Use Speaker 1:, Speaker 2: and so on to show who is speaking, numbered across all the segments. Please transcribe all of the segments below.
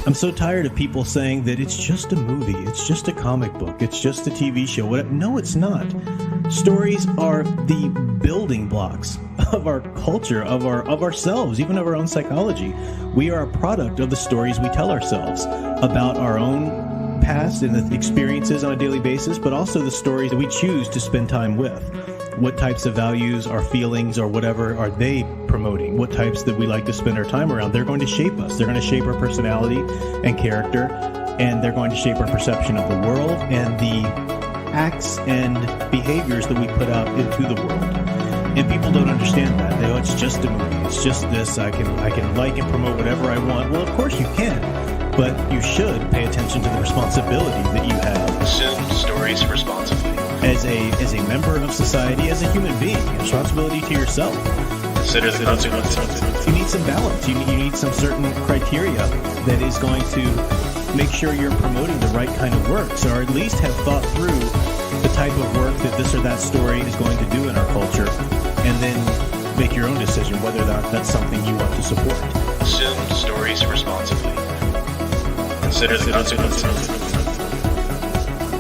Speaker 1: I'm so tired of people saying that it's just a movie, it's just a comic book, it's just a TV show. No, it's not. Stories are the building blocks of our culture, of ourselves, even of our own psychology. We are a product of the stories we tell ourselves about our own past and the experiences on a daily basis, but also the stories that we choose to spend time with. What types of values, our feelings, or whatever are they promoting? What types that we like to spend our time around? They're going to shape us. They're going to shape our personality and character, and they're going to shape our perception of the world and the acts and behaviors that we put out into the world. And people don't understand that. They go, it's just a movie. It's just this. I can like and promote whatever I want. Well, of course you can, but you should pay attention to the responsibility that you have.
Speaker 2: Consume stories responsibly.
Speaker 1: As a member of society, as a human being, responsibility to yourself.
Speaker 2: Consider the consequences.
Speaker 1: You need some balance. You need some certain criteria that is going to make sure you're promoting the right kind of works, or at least have thought through the type of work that this or that story is going to do in our culture, and then make your own decision whether or not that's something you want to support.
Speaker 2: Consume stories responsibly. Consider the consequences.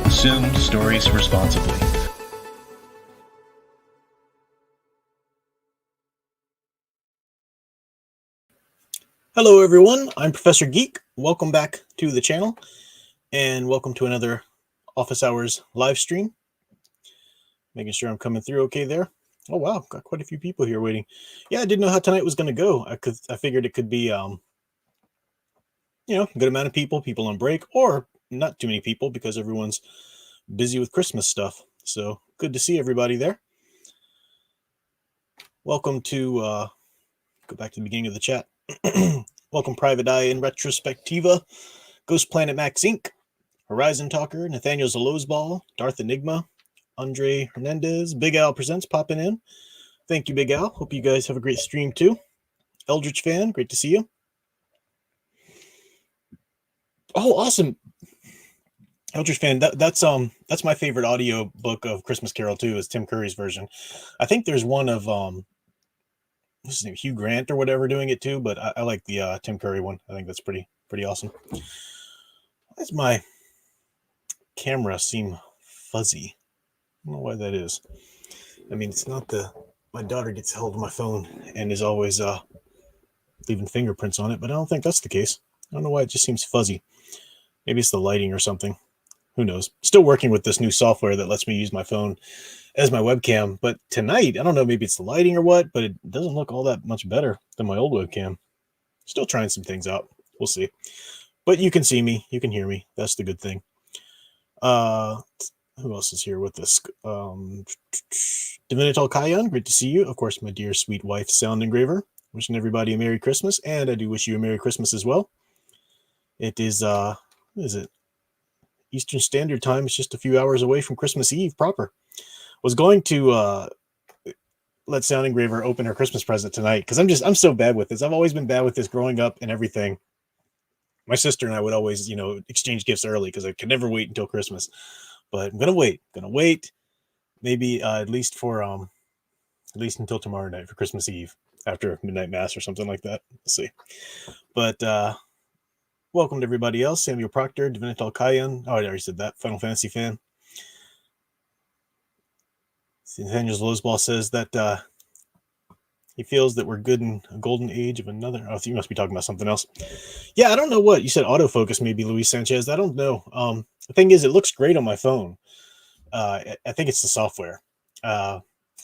Speaker 2: Consume stories responsibly.
Speaker 3: Hello everyone, I'm Professor Geek. Welcome back to the channel, and welcome to another Office Hours live stream. Making sure I'm coming through okay there. Oh wow, got quite a few people here waiting. Yeah, I didn't know how tonight was going to go. I figured it could be good amount of people on break, or not too many people because everyone's busy with Christmas stuff. So good to see everybody there. Welcome to go back to the beginning of the chat. Welcome Private Eye in Retrospectiva, Ghost Planet Max Inc., Horizon Talker, Nathaniel Zalozball, Darth Enigma, Andre Hernandez, Big Al Presents popping in. Thank you, Big Al. Hope you guys have a great stream too. Eldritch Fan, great to see you. Oh, awesome. Eldritch Fan, that's my favorite audio book of Christmas Carol too, is Tim Curry's version. I think there's one of what's his name, Hugh Grant or whatever doing it too, but I like the Tim Curry one. I think that's pretty awesome. Why does my camera seem fuzzy? I don't know why that is. I mean, it's not my daughter gets hold of my phone and is always leaving fingerprints on it, but I don't think that's the case. I don't know why it just seems fuzzy. Maybe it's the lighting or something. Who knows? Still working with this new software that lets me use my phone as my webcam, but tonight, I don't know, maybe it's the lighting or what, but it doesn't look all that much better than my old webcam. Still trying some things out. We'll see. But you can see me. You can hear me. That's the good thing. Who else is here with us? Divinital Kayan, great to see you. Of course, my dear sweet wife, Sound Engraver. Wishing everybody a Merry Christmas, and I do wish you a Merry Christmas as well. It is, what is it? Eastern Standard Time. It's just a few hours away from Christmas Eve proper. Was going to let Sound Engraver open her Christmas present tonight, because I'm so bad with this. I've always been bad with this growing up and everything. My sister and I would always, exchange gifts early because I could never wait until Christmas. But I'm gonna wait. Maybe at least until tomorrow night for Christmas Eve after midnight mass or something like that. We'll see. But welcome to everybody else. Samuel Proctor, Divinital Kayan. Oh, I already said that. Final Fantasy fan. Nathaniel Lozball says that he feels that we're good in a golden age of another. Oh, you must be talking about something else. Yeah, I don't know what you said. Autofocus, maybe, Luis Sanchez. I don't know. The thing is, it looks great on my phone. I think it's the software,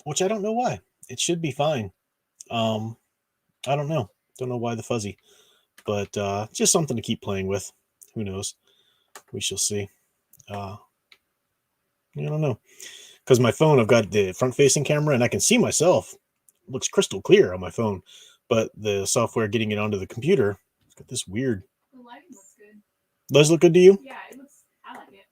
Speaker 3: which I don't know why. It should be fine. I don't know. Don't know why the fuzzy, but just something to keep playing with. Who knows? We shall see. I don't know. Because my phone, I've got the front-facing camera, and I can see myself. It looks crystal clear on my phone, but the software getting it onto the computer, it's got this weird.
Speaker 4: The lighting looks good.
Speaker 3: Does it look good to you?
Speaker 4: Yeah, I like it.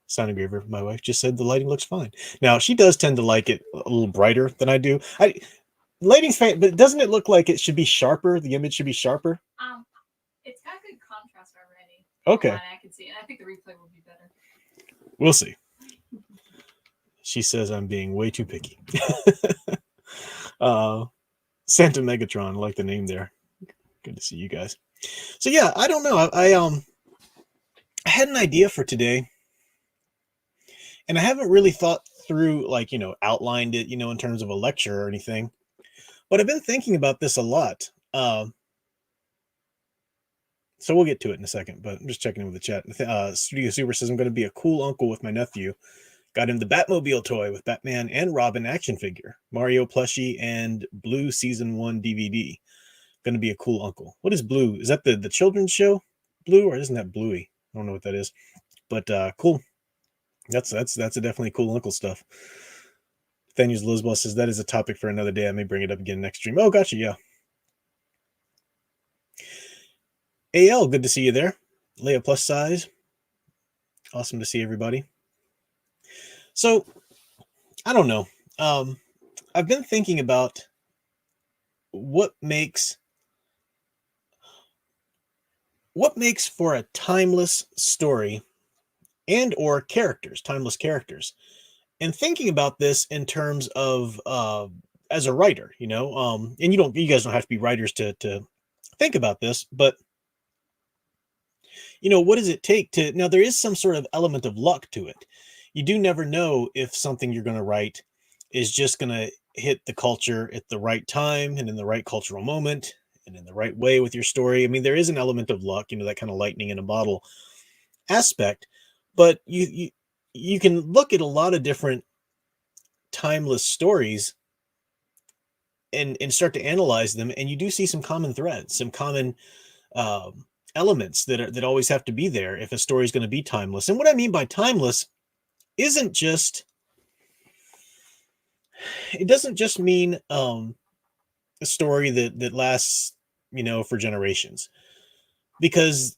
Speaker 3: Sound Engraver, my wife, just said the lighting looks fine. Now, she does tend to like it a little brighter than I do. Lighting's fine, but doesn't it look like it should be sharper? The image should be sharper?
Speaker 4: It's got good contrast already.
Speaker 3: Okay.
Speaker 4: I can see it. I think the replay will be better.
Speaker 3: We'll see. She says I'm being way too picky. Santa Megatron, I like the name there. Good to see you guys. So yeah, I don't know. I had an idea for today, and I haven't really thought through, like, outlined it, in terms of a lecture or anything. But I've been thinking about this a lot. So we'll get to it in a second. But I'm just checking in with the chat. Studio Super says I'm going to be a cool uncle with my nephew. Got him the Batmobile toy with Batman and Robin action figure, Mario plushie, and Blue Season 1 DVD. Going to be a cool uncle. What is Blue? Is that the children's show, Blue, or isn't that Bluey? I don't know what that is. But cool. That's a definitely cool uncle stuff. Thanius Lisboa says that is a topic for another day. I may bring it up again next stream. Oh, gotcha. Yeah. AL, good to see you there. Leia plus size. Awesome to see everybody. So, I don't know. I've been thinking about what makes for a timeless story and or characters, timeless characters. And thinking about this in terms of as a writer, and you guys don't have to be writers to think about this, but what does it take to, now there is some sort of element of luck to it. You do never know if something you're going to write is just going to hit the culture at the right time and in the right cultural moment and in the right way with your story. I mean, there is an element of luck, that kind of lightning in a bottle aspect, but you can look at a lot of different timeless stories and start to analyze them, and you do see some common threads, some common elements that always have to be there if a story is going to be timeless. And what I mean by timeless isn't just, it doesn't just mean a story that lasts, for generations, because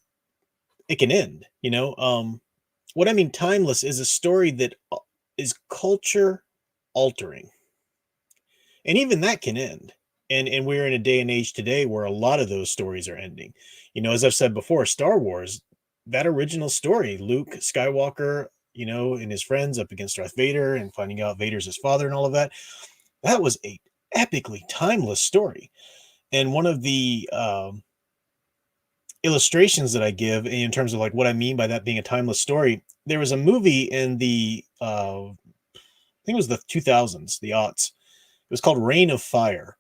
Speaker 3: it can end. What I mean timeless is a story that is culture altering, and even that can end. And we're in a day and age today where a lot of those stories are ending. As I've said before, Star Wars, that original story, Luke Skywalker, and his friends up against Darth Vader and finding out Vader's his father and all of that, that was a epically timeless story. And one of the illustrations that I give in terms of like what I mean by that being a timeless story, there was a movie in the I think it was the 2000s, the aughts. It was called Reign of Fire.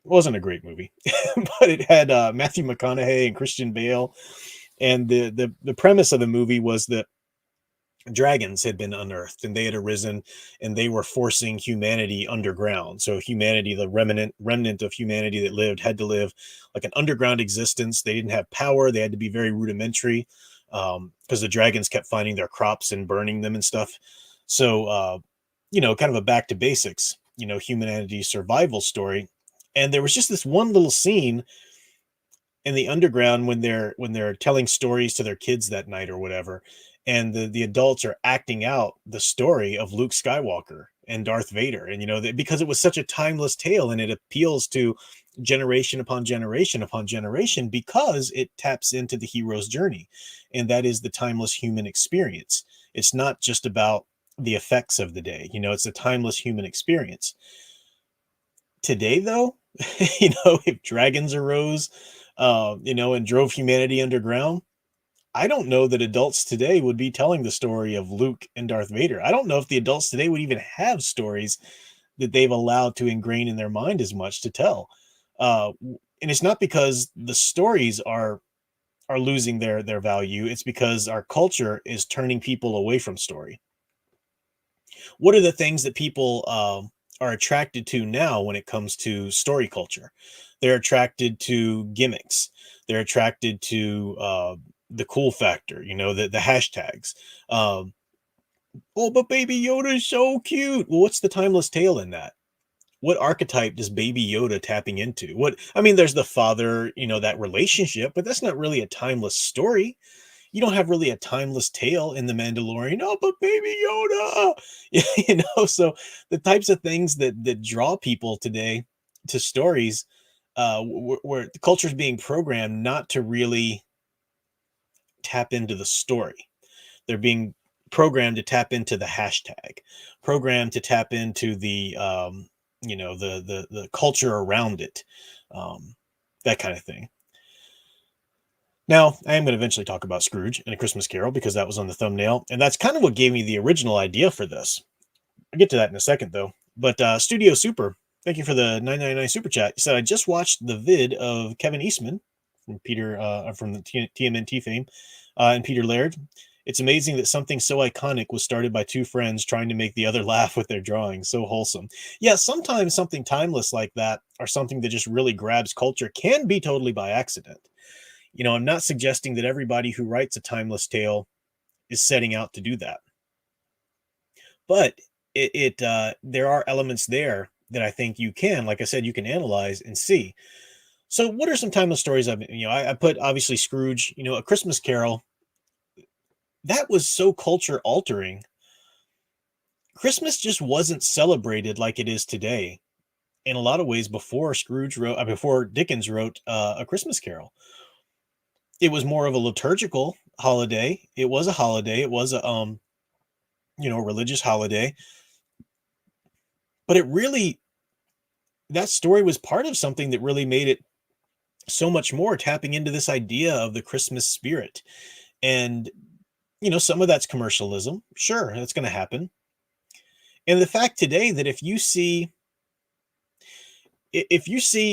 Speaker 3: It wasn't a great movie, but it had Matthew McConaughey and Christian Bale. And the premise of the movie was that dragons had been unearthed and they had arisen and they were forcing humanity underground. So humanity, the remnant of humanity that lived, had to live like an underground existence. They didn't have power. They had to be very rudimentary because the dragons kept finding their crops and burning them and stuff. So, kind of a back to basics, humanity's survival story. And there was just this one little scene in the underground when they're telling stories to their kids that night or whatever, and the adults are acting out the story of Luke Skywalker and Darth Vader, and because it was such a timeless tale and it appeals to generation upon generation upon generation because it taps into the hero's journey, and that is the timeless human experience. It's not just about the effects of the day, it's a timeless human experience. Today, though, if dragons arose, and drove humanity underground, I don't know that adults today would be telling the story of Luke and Darth Vader. I don't know if the adults today would even have stories that they've allowed to ingrain in their mind as much to tell. And it's not because the stories are losing their value. It's because our culture is turning people away from story. What are the things that people are attracted to now when it comes to story culture? They're attracted to gimmicks. They're attracted to the cool factor, the hashtags. Oh, but Baby Yoda is so cute. Well, what's the timeless tale in that? What archetype does Baby Yoda tapping into? There's the father, that relationship, but that's not really a timeless story. You don't have really a timeless tale in The Mandalorian. Oh, but Baby Yoda, so the types of things that draw people today to stories, where the culture is being programmed not to really tap into the story. They're being programmed to tap into the hashtag, programmed to tap into the the culture around it, that kind of thing. Now, I am going to eventually talk about Scrooge and A Christmas Carol because that was on the thumbnail, and that's kind of what gave me the original idea for this. I'll get to that in a second, though. But Studio Super, thank you for the 999 super chat. You said I just watched the vid of Kevin Eastman from from the TMNT fame, and Peter Laird. It's amazing that something so iconic was started by two friends trying to make the other laugh with their drawing. So wholesome. Yeah, sometimes something timeless like that, or something that just really grabs culture, can be totally by accident. I'm not suggesting that everybody who writes a timeless tale is setting out to do that, but there are elements there that I think you can, like I said, you can analyze and see. So, what are some timeless stories? I put obviously Scrooge. A Christmas Carol, that was so culture altering. Christmas just wasn't celebrated like it is today. In a lot of ways, before Dickens wrote A Christmas Carol, it was more of a liturgical holiday. It was a holiday. It was a religious holiday. But that story was part of something that really made it so much more, tapping into this idea of the Christmas spirit. And, some of that's commercialism. Sure, that's going to happen. And the fact today that if you see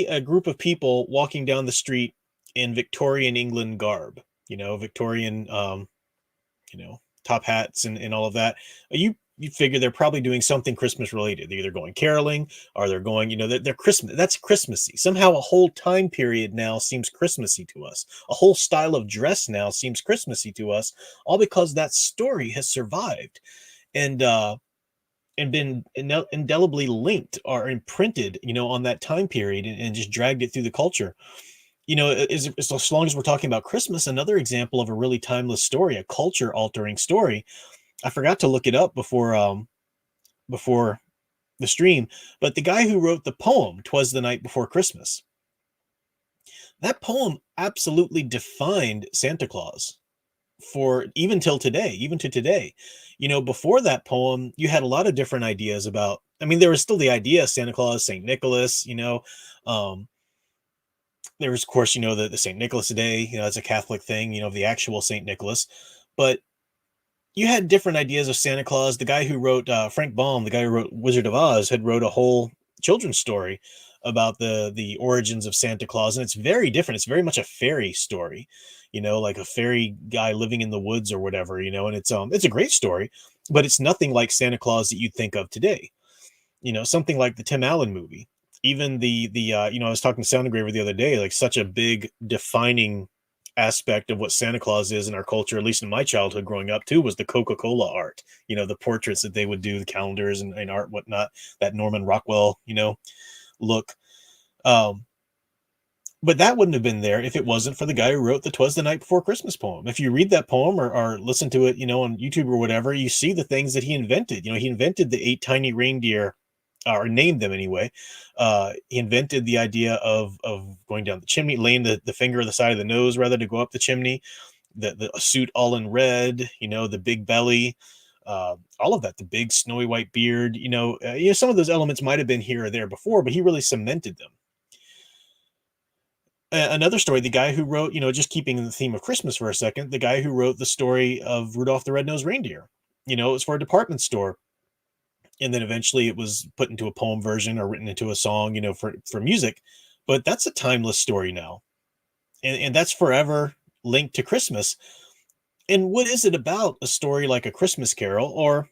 Speaker 3: a group of people walking down the street in Victorian England garb, Victorian, top hats and all of that, you figure they're probably doing something Christmas related. They're either going caroling or they're going, they're Christmas. That's Christmassy. Somehow a whole time period now seems Christmassy to us. A whole style of dress now seems Christmassy to us, all because that story has survived and been indelibly linked or imprinted, on that time period and just dragged it through the culture. As long as we're talking about Christmas, another example of a really timeless story, a culture altering story. I forgot to look it up before the stream, but the guy who wrote the poem "'Twas the Night Before Christmas," that poem absolutely defined Santa Claus for even till today, even to today. Before that poem, you had a lot of different ideas about. I mean, there was still the idea of Santa Claus, Saint Nicholas. Um, there was, of course, the Saint Nicholas Day. That's a Catholic thing. The actual Saint Nicholas, but you had different ideas of Santa Claus. The guy who wrote Frank Baum, the guy who wrote Wizard of Oz, had wrote a whole children's story about the origins of Santa Claus, and it's very different. It's very much a fairy story, like a fairy guy living in the woods or whatever, and it's a great story, but it's nothing like Santa Claus that you'd think of today. Something like the Tim Allen movie. Even I was talking to Sound Engraver the other day, like such a big defining aspect of what Santa Claus is in our culture, at least in my childhood growing up too, was the Coca-Cola art, the portraits that they would do, the calendars and art, whatnot, that Norman Rockwell, look. But that wouldn't have been there if it wasn't for the guy who wrote the "'Twas the Night Before Christmas" poem. If you read that poem or listen to it, on YouTube or whatever, you see the things that he invented. He invented the 8 tiny reindeer, or named them anyway. He invented the idea of going down the chimney, laying the finger on the side of the nose rather to go up the chimney, the suit all in red, the big belly, all of that, the big snowy white beard, some of those elements might have been here or there before, but he really cemented them. Another story, the guy who wrote, just keeping in the theme of Christmas for a second, the guy who wrote the story of Rudolph the Red-Nosed Reindeer, it was for a department store. And then eventually it was put into a poem version or written into a song, for music. But that's a timeless story now. And that's forever linked to Christmas. And what is it about a story like A Christmas Carol or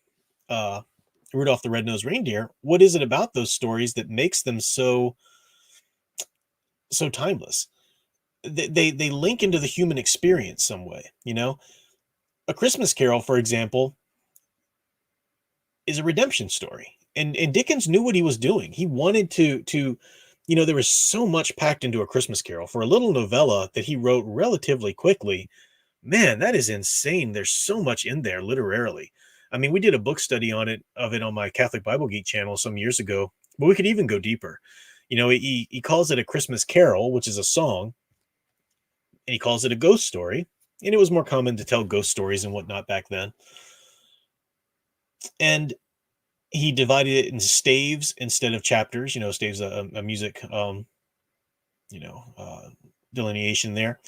Speaker 3: Rudolph the Red-Nosed Reindeer? What is it about those stories that makes them so timeless? They link into the human experience some way, A Christmas Carol, for example, is a redemption story. And Dickens knew what he was doing. He wanted to there was so much packed into A Christmas Carol for a little novella that he wrote relatively quickly. Man, that is insane. There's so much in there literarily. I mean, we did a book study of it on my Catholic Bible Geek channel some years ago, but we could even go deeper. He calls it A Christmas Carol, which is a song, and he calls it a ghost story. And it was more common to tell ghost stories and whatnot back then. And he divided it into staves instead of chapters. Staves a music, delineation there.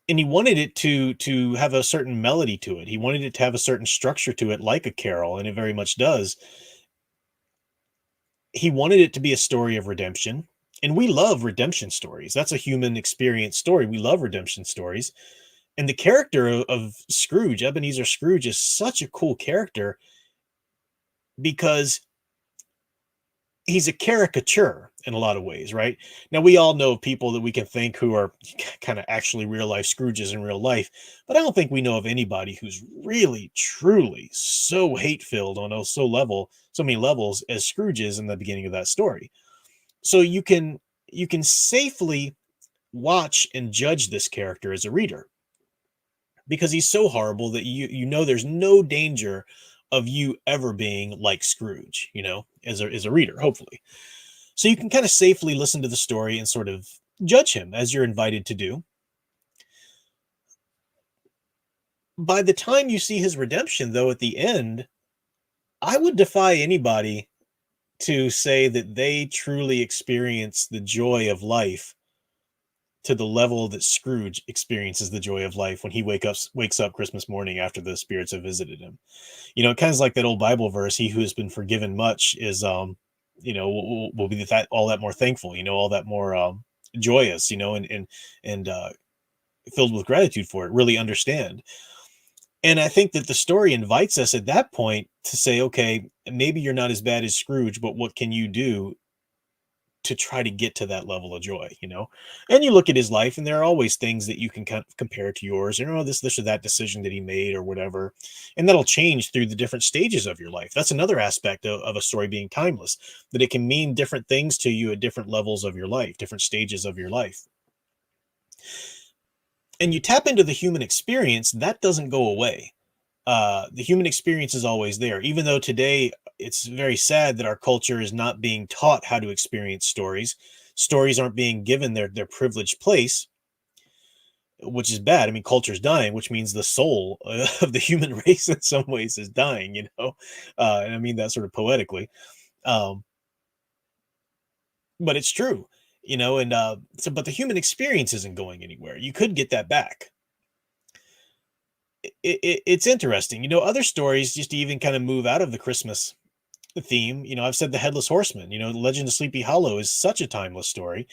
Speaker 3: and he wanted it to have a certain melody to it. He wanted it to have a certain structure to it, like a carol, and it very much does. He wanted it to be a story of redemption, and we love redemption stories. That's a human experience story. We love redemption stories. And the character of Scrooge, Ebenezer Scrooge, is such a cool character because he's a caricature in a lot of ways, right? Now, we all know people that we can think who are kind of actually real life Scrooges in real life, but I don't think we know of anybody who's really, truly so hate filled on so many levels as Scrooge is in the beginning of that story. So you can safely watch and judge this character as a reader because he's so horrible that you know there's no danger of you ever being like Scrooge, as a reader, hopefully. So you can kind of safely listen to the story and sort of judge him as you're invited to do. By the time you see his redemption, though, at the end, I would defy anybody to say that they truly experience the joy of life to the level that Scrooge experiences the joy of life when he wakes up Christmas morning after the spirits have visited him. It kind of like that old Bible verse, he who has been forgiven much is will be that all that more thankful, all that more joyous, and filled with gratitude for it, really understand. And I think that the story invites us at that point to say, okay, maybe you're not as bad as Scrooge, but what can you do to try to get to that level of joy? And you look at his life and there are always things that you can kind of compare to yours, this or that decision that he made or whatever. And that'll change through the different stages of your life. That's another aspect of a story being timeless, that it can mean different things to you at different levels of your life, different stages of your life. And you tap into the human experience, that doesn't go away. The human experience is always there, even though today it's very sad that our culture is not being taught how to experience stories. Stories aren't being given their privileged place, which is bad. I mean, culture's dying, which means the soul of the human race in some ways is dying, and I mean that sort of poetically. Um, but it's true, and but the human experience isn't going anywhere. You could get that back. It's interesting, other stories just to even kind of move out of the Christmas theme. I've said the Headless Horseman, Legend of Sleepy Hollow is such a timeless story.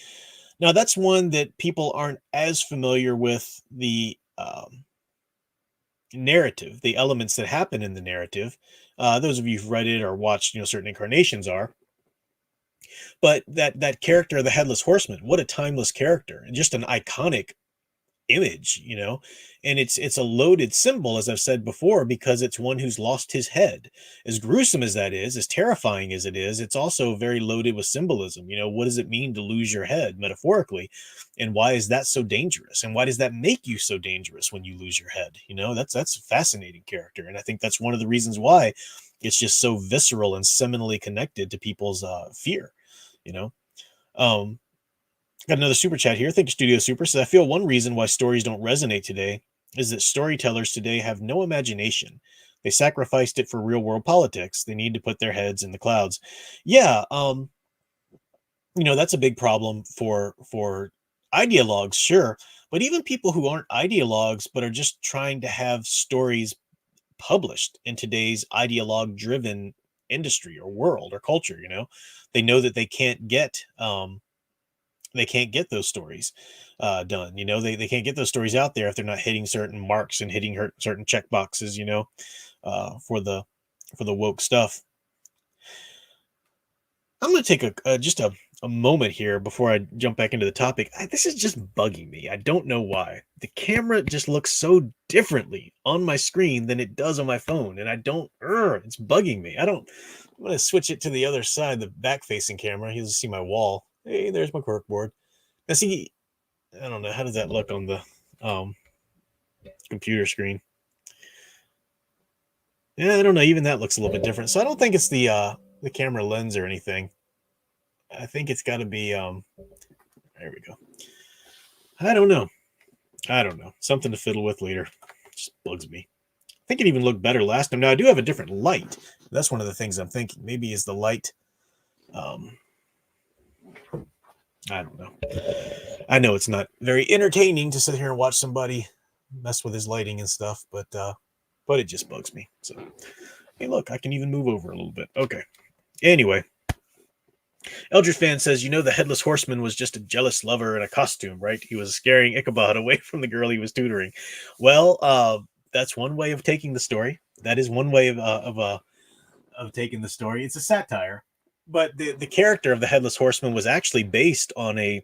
Speaker 3: Now, that's one that people aren't as familiar with the narrative, the elements that happen in the narrative. Those of you who've read it or watched, certain incarnations are. But that character, the Headless Horseman, what a timeless character and just an iconic image, and it's a loaded symbol, as I've said before, because it's one who's lost his head. As gruesome as that is, as terrifying as it is, it's also very loaded with symbolism. What does it mean to lose your head metaphorically, and why is that so dangerous, and why does that make you so dangerous when you lose your head? That's a fascinating character, and I think that's one of the reasons why it's just so visceral and seminally connected to people's fear. Got another super chat here. Thank you, Studio Super. Says, I feel one reason why stories don't resonate today is that storytellers today have no imagination. They sacrificed it for real world politics. They need to put their heads in the clouds. Yeah, that's a big problem for ideologues, sure. But even people who aren't ideologues, but are just trying to have stories published in today's ideologue driven industry or world or culture, they know that they can't get those stories done. They can't get those stories out there if they're not hitting certain marks and hitting certain check boxes, for the woke stuff. I'm going to take just a moment here before I jump back into the topic. This is just bugging me. I don't know why. The camera just looks so differently on my screen than it does on my phone. And it's bugging me. I'm going to switch it to the other side, the back facing camera. You'll see my wall. Hey, there's my corkboard. Now see, I don't know, how does that look on the computer screen? Yeah, I don't know. Even that looks a little bit different. So I don't think it's the camera lens or anything. I think it's got to be there we go. I don't know. Something to fiddle with later. It just bugs me. I think it even looked better last time. Now I do have a different light. That's one of the things I'm thinking. Maybe is the light I don't know. I know it's not very entertaining to sit here and watch somebody mess with his lighting and stuff, but it just bugs me. So, hey, look, I can even move over a little bit. Okay. Anyway, Eldritch Fan says, the Headless Horseman was just a jealous lover in a costume, right? He was scaring Ichabod away from the girl he was tutoring. Well, that's one way of taking the story. That is one way of taking the story. It's a satire, but the character of the Headless Horseman was actually based on a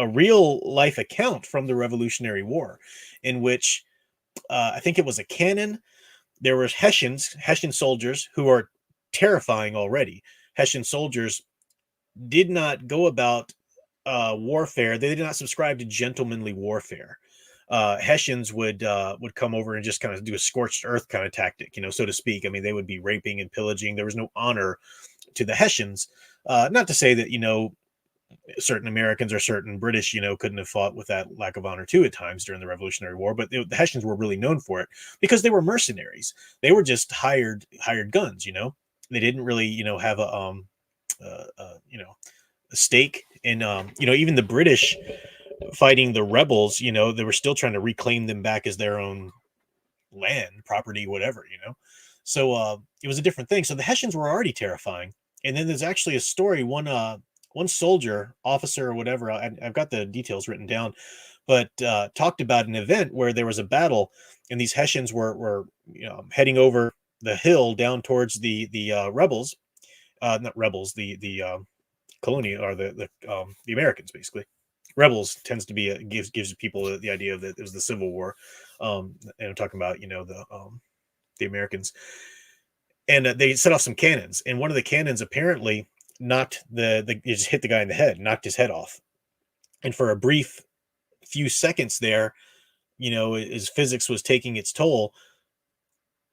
Speaker 3: real life account from the Revolutionary War, in which I think it was a cannon. There were Hessian soldiers who are terrifying already. Hessian soldiers did not go about warfare. They did not subscribe to gentlemanly warfare. Hessians would come over and just kind of do a scorched earth kind of tactic, so to speak. I mean, they would be raping and pillaging. There was no honor to the Hessians. Not to say that certain Americans or certain British, couldn't have fought with that lack of honor too at times during the Revolutionary War, but the Hessians were really known for it because they were mercenaries. They were just hired guns. They didn't really have a stake in even the British fighting the rebels. They were still trying to reclaim them back as their own land, property, whatever. So it was a different thing. So the Hessians were already terrifying, and then there's actually a story. One soldier, officer, or whatever. I've got the details written down, but talked about an event where there was a battle, and these Hessians were heading over the hill down towards the rebels, not rebels, the colonial, or the Americans, basically. Rebels tends to be gives people the idea that it was the Civil War, and I'm talking about the Americans, and they set off some cannons, and one of the cannons apparently knocked it just hit the guy in the head, knocked his head off, and for a brief few seconds there, his physics was taking its toll.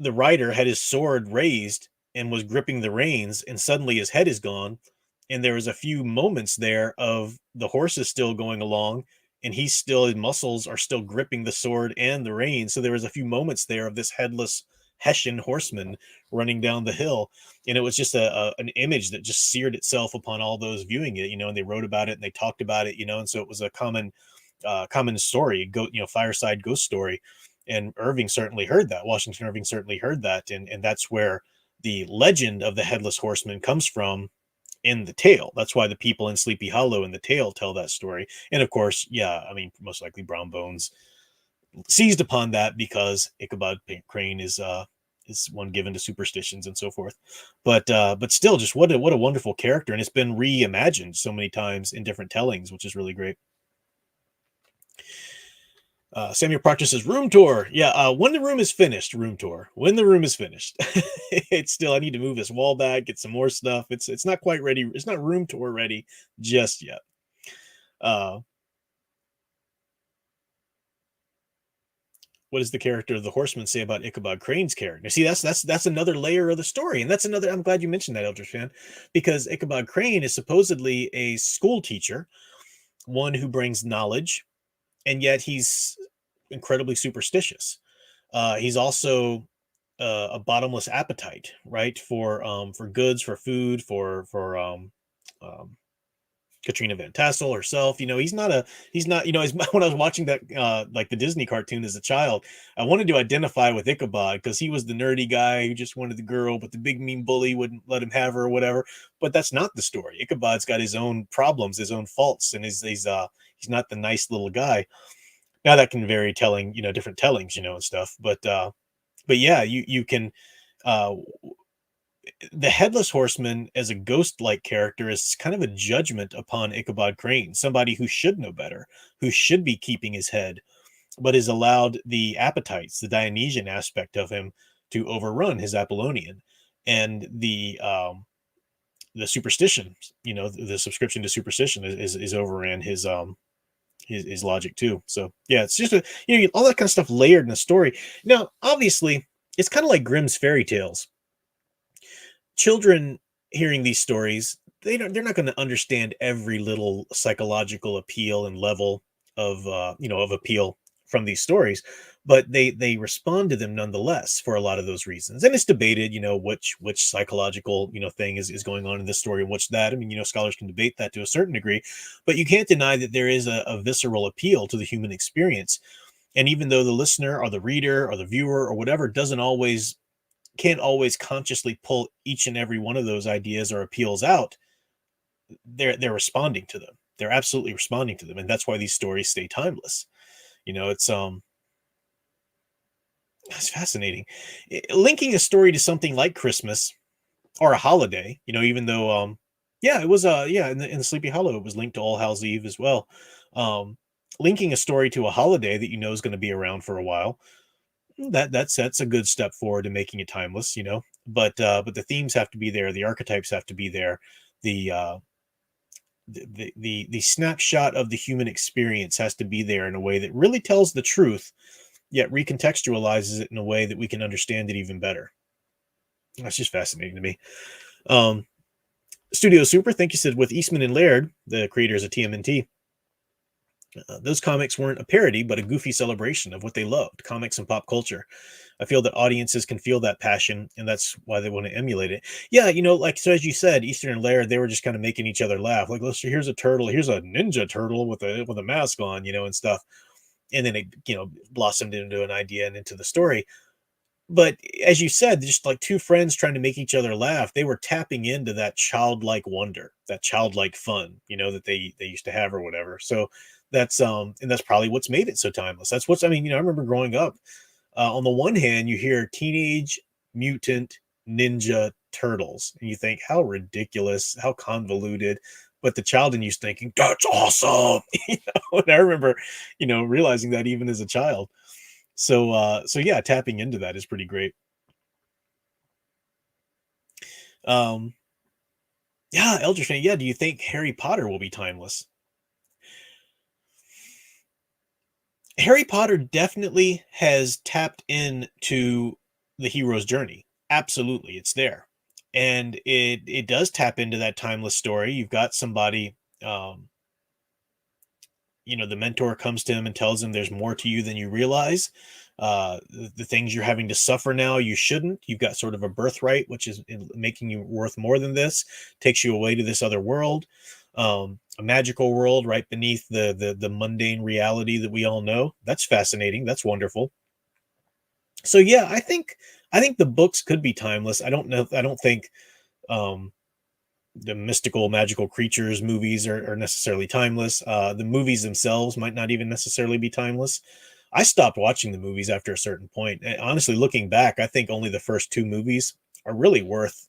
Speaker 3: The rider had his sword raised and was gripping the reins, and suddenly his head is gone. And there was a few moments there of the horse is still going along, and his muscles are still gripping the sword and the reins. So there was a few moments there of this headless Hessian horseman running down the hill. And it was just an image that just seared itself upon all those viewing it, and they wrote about it and they talked about it, and so it was a common story, fireside ghost story. And Irving certainly heard that. Washington Irving certainly heard that. And that's where the legend of the Headless Horseman comes from in the tale. That's why the people in Sleepy Hollow in the tale tell that story. And of course, most likely Brown Bones seized upon that because Ichabod Crane is one given to superstitions and so forth. But still, just what a wonderful character, and it's been reimagined so many times in different tellings, which is really great. Samuel Proctor says room tour. Yeah, when the room is finished, room tour. When the room is finished. It's still, I need to move this wall back, get some more stuff. It's not quite ready. It's not room tour ready just yet. What does the character of the horseman say about Ichabod Crane's character? See, that's another layer of the story, and I'm glad you mentioned that, Eldritch Fan, because Ichabod Crane is supposedly a school teacher, one who brings knowledge, and yet he's incredibly superstitious. He's also a bottomless appetite, right? For goods, for food, for Katrina Van Tassel herself. He's not, when I was watching that, like the Disney cartoon as a child, I wanted to identify with Ichabod because he was the nerdy guy who just wanted the girl, but the big mean bully wouldn't let him have her or whatever. But that's not the story. Ichabod's got his own problems, his own faults, and he's not the nice little guy. Now that can vary telling, different tellings, and stuff. But yeah, you can, the Headless Horseman as a ghost-like character is kind of a judgment upon Ichabod Crane, somebody who should know better, who should be keeping his head, but has allowed the appetites, the Dionysian aspect of him, to overrun his Apollonian, and the superstition, the subscription to superstition is overran his logic too. So yeah, it's just all that kind of stuff layered in the story. Now, obviously, it's kind of like Grimm's fairy tales. Children hearing these stories, they're not going to understand every little psychological appeal and level of appeal from these stories, but they respond to them nonetheless for a lot of those reasons. And it's debated, which psychological, thing is going on in this story and which that. I mean, scholars can debate that to a certain degree, but you can't deny that there is a visceral appeal to the human experience. And even though the listener or the reader or the viewer or whatever can't always consciously pull each and every one of those ideas or appeals out, they're responding to them. They're absolutely responding to them, and that's why these stories stay timeless. It's fascinating. Linking a story to something like Christmas or a holiday, even though yeah, it was in the Sleepy Hollow it was linked to All Hallows Eve as well. Linking a story to a holiday that is going to be around for a while, that's a good step forward to making it timeless, but the themes have to be there, the archetypes have to be there, the the snapshot of the human experience has to be there in a way that really tells the truth, yet recontextualizes it in a way that we can understand it even better. That's just fascinating to me. Studio Super, thank you, said with Eastman and Laird, the creators of TMNT, those comics weren't a parody, but a goofy celebration of what they loved, comics and pop culture. I feel that audiences can feel that passion, and that's why they want to emulate it. Yeah, so as you said, Eastern and Laird, they were just kind of making each other laugh. Like, here's a turtle, here's a ninja turtle with a mask on, and stuff. And then it, blossomed into an idea and into the story. But as you said, just like two friends trying to make each other laugh, they were tapping into that childlike wonder, that childlike fun, that they used to have or whatever. So that's and that's probably what's made it so timeless. I remember growing up. On the one hand, you hear Teenage Mutant Ninja Turtles, and you think, how ridiculous, how convoluted. But the child in you's thinking, that's awesome. And I remember, realizing that even as a child. So yeah, tapping into that is pretty great. Yeah, Elder Shane, yeah, do you think Harry Potter will be timeless? Harry Potter definitely has tapped into the hero's journey. Absolutely, it's there. And it does tap into that timeless story. You've got somebody, the mentor comes to him and tells him there's more to you than you realize. The things you're having to suffer now, you shouldn't. You've got sort of a birthright, which is making you worth more than this, takes you away to this other world, a magical world right beneath the mundane reality that we all know. That's fascinating. That's wonderful. So yeah, I think the books could be timeless. I don't know. I don't think the mystical magical creatures movies are necessarily timeless. The movies themselves might not even necessarily be timeless. I stopped watching the movies after a certain point. And honestly, looking back, I think only the first two movies are really worth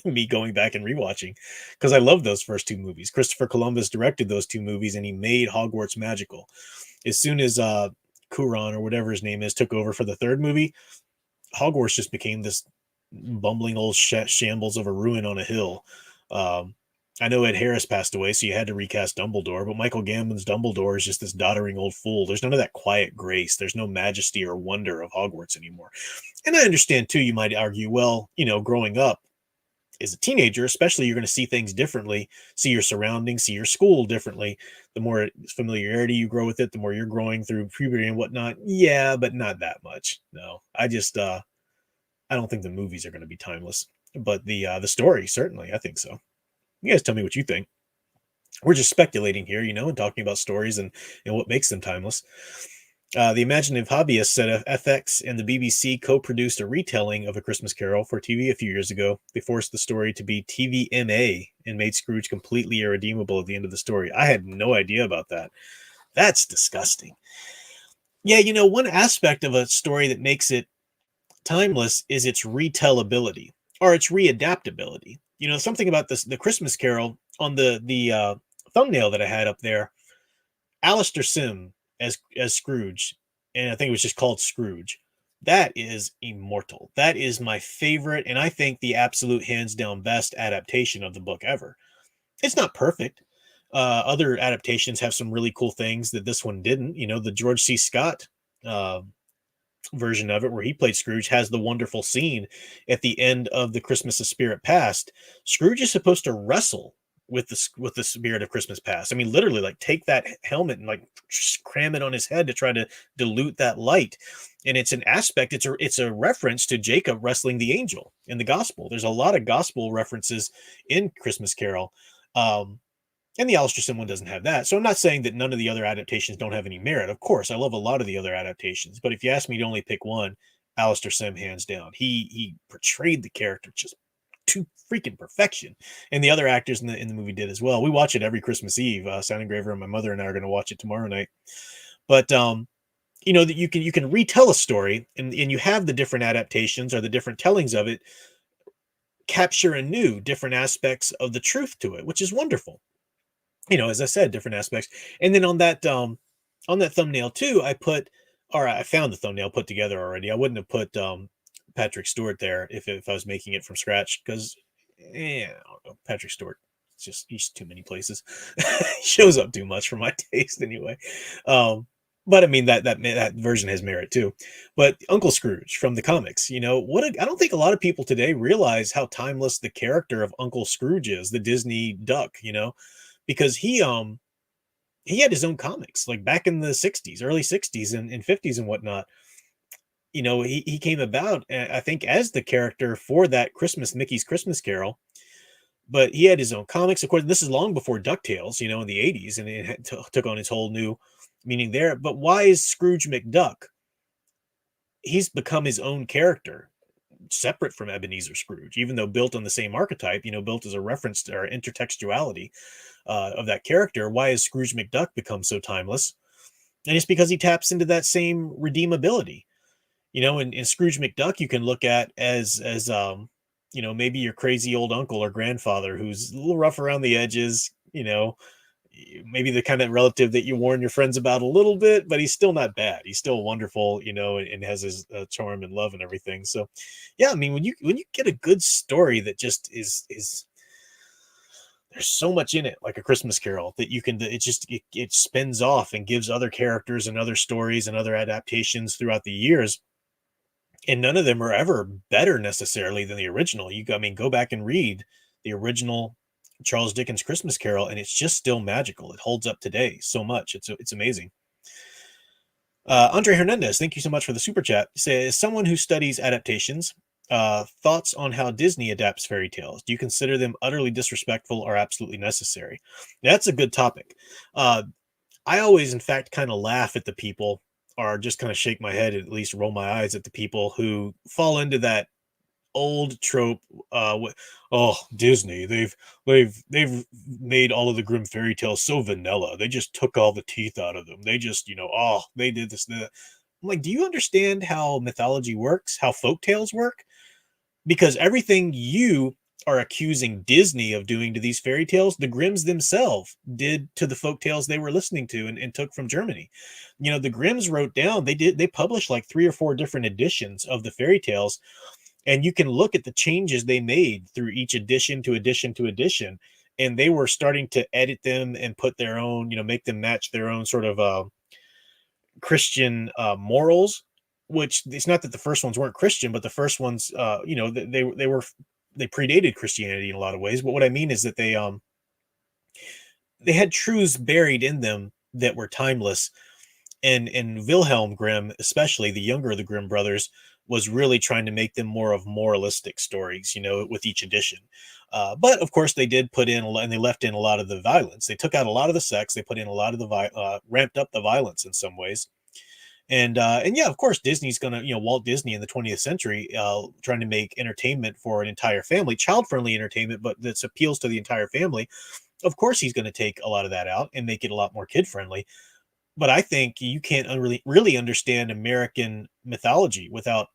Speaker 3: me going back and rewatching, because I love those first two movies. Christopher Columbus directed those two movies, and he made Hogwarts magical. As soon as Curon, or whatever his name is, took over for the third movie, Hogwarts just became this bumbling old shambles of a ruin on a hill. I know Ed Harris passed away, so you had to recast Dumbledore, but Michael Gambon's Dumbledore is just this doddering old fool. There's none of that quiet grace. There's no majesty or wonder of Hogwarts anymore. And I understand, too, you might argue, well, growing up as a teenager, especially, you're going to see things differently, see your surroundings, see your school differently. The more familiarity you grow with it, the more you're growing through puberty and whatnot. Yeah, but not that much. No, I don't think the movies are going to be timeless, but the story, certainly, I think so. You guys tell me what you think. We're just speculating here, and talking about stories and what makes them timeless. The Imaginative Hobbyist said FX and the BBC co-produced a retelling of A Christmas Carol for TV a few years ago. They forced the story to be TVMA and made Scrooge completely irredeemable at the end of the story. I had no idea about that. That's disgusting. Yeah, one aspect of a story that makes it timeless is its retellability or its readaptability. Something about the Christmas Carol on the thumbnail that I had up there, Alistair Sim as Scrooge, and I think it was just called Scrooge. That is immortal. That is my favorite, and I think the absolute hands down best adaptation of the book ever. It's not perfect. Other adaptations have some really cool things that this one didn't. The George C. Scott version of it, where he played Scrooge, has the wonderful scene at the end of the Christmas of Spirit Past. Scrooge is supposed to wrestle with the spirit of Christmas Past. I mean, literally, like take that helmet and like just cram it on his head to try to dilute that light. And it's an aspect. It's a reference to Jacob wrestling the angel in the gospel. There's a lot of gospel references in Christmas Carol. And the Alistair Sim one doesn't have that. So I'm not saying that none of the other adaptations don't have any merit. Of course, I love a lot of the other adaptations. But if you ask me to only pick one, Alistair Sim hands down. He portrayed the character just to freaking perfection, and the other actors in the movie did as well. We watch it every Christmas Eve. Sound Engraver and my mother and I are going to watch it tomorrow night. But that you can retell a story, and you have the different adaptations or the different tellings of it capture anew different aspects of the truth to it, which is wonderful. As I said, different aspects. And then on that thumbnail too, I found the thumbnail put together already. I wouldn't have put Patrick Stewart there if I was making it from scratch, because I don't know, Patrick Stewart, he's too many places. He shows up too much for my taste anyway. But I mean that version has merit too. But Uncle Scrooge from the comics, I don't think a lot of people today realize how timeless the character of Uncle Scrooge is, the Disney duck, because he had his own comics like back in the 60s, early 60s and 50s and whatnot. He came about, I think, as the character for that Mickey's Christmas Carol, but he had his own comics. Of course, this is long before DuckTales, in the 80s, and it took on its whole new meaning there. But why is Scrooge McDuck? He's become his own character, separate from Ebenezer Scrooge, even though built on the same archetype, built as a reference to, or intertextuality of that character. Why has Scrooge McDuck become so timeless? And it's because he taps into that same redeemability. In Scrooge McDuck, you can look at as maybe your crazy old uncle or grandfather who's a little rough around the edges, maybe the kind of relative that you warn your friends about a little bit, but he's still not bad. He's still wonderful, and has his charm and love and everything. So, yeah, I mean, when you get a good story that just is there's so much in it, like A Christmas Carol, that it spins off and gives other characters and other stories and other adaptations throughout the years. And none of them are ever better necessarily than the original. Go back and read the original Charles Dickens Christmas Carol, and it's just still magical. It holds up today so much. It's amazing. Andre Hernandez, thank you so much for the super chat. Says, someone who studies adaptations, thoughts on how Disney adapts fairy tales. Do you consider them utterly disrespectful or absolutely necessary? That's a good topic. I always, in fact, kind of laugh at the people, or just kind of shake my head, at least roll my eyes at the people who fall into that old trope. Disney, they've made all of the Grimm fairy tales so vanilla. They just took all the teeth out of them. They just, they did this and that. I'm like, do you understand how mythology works, how folk tales work? Because everything you are accusing Disney of doing to these fairy tales, the Grimms themselves did to the folk tales they were listening to and took from Germany. The Grimms wrote down, they published like 3 or 4 different editions of the fairy tales, and you can look at the changes they made through each edition to edition to edition, and they were starting to edit them and put their own, make them match their own sort of Christian morals. Which, it's not that the first ones weren't Christian, but the first ones, they predated Christianity in a lot of ways. But what I mean is that they had truths buried in them that were timeless. And Wilhelm Grimm, especially the younger of the Grimm brothers, was really trying to make them more of moralistic stories, with each edition. But of course, they did put in, and they left in a lot of the violence. They took out a lot of the sex. They put in a lot of the ramped up the violence in some ways. And yeah, of course, Disney's gonna, Walt Disney in the 20th century, trying to make entertainment for an entire family, child-friendly entertainment, but that appeals to the entire family. Of course, he's going to take a lot of that out and make it a lot more kid-friendly. But I think you can't really understand American mythology without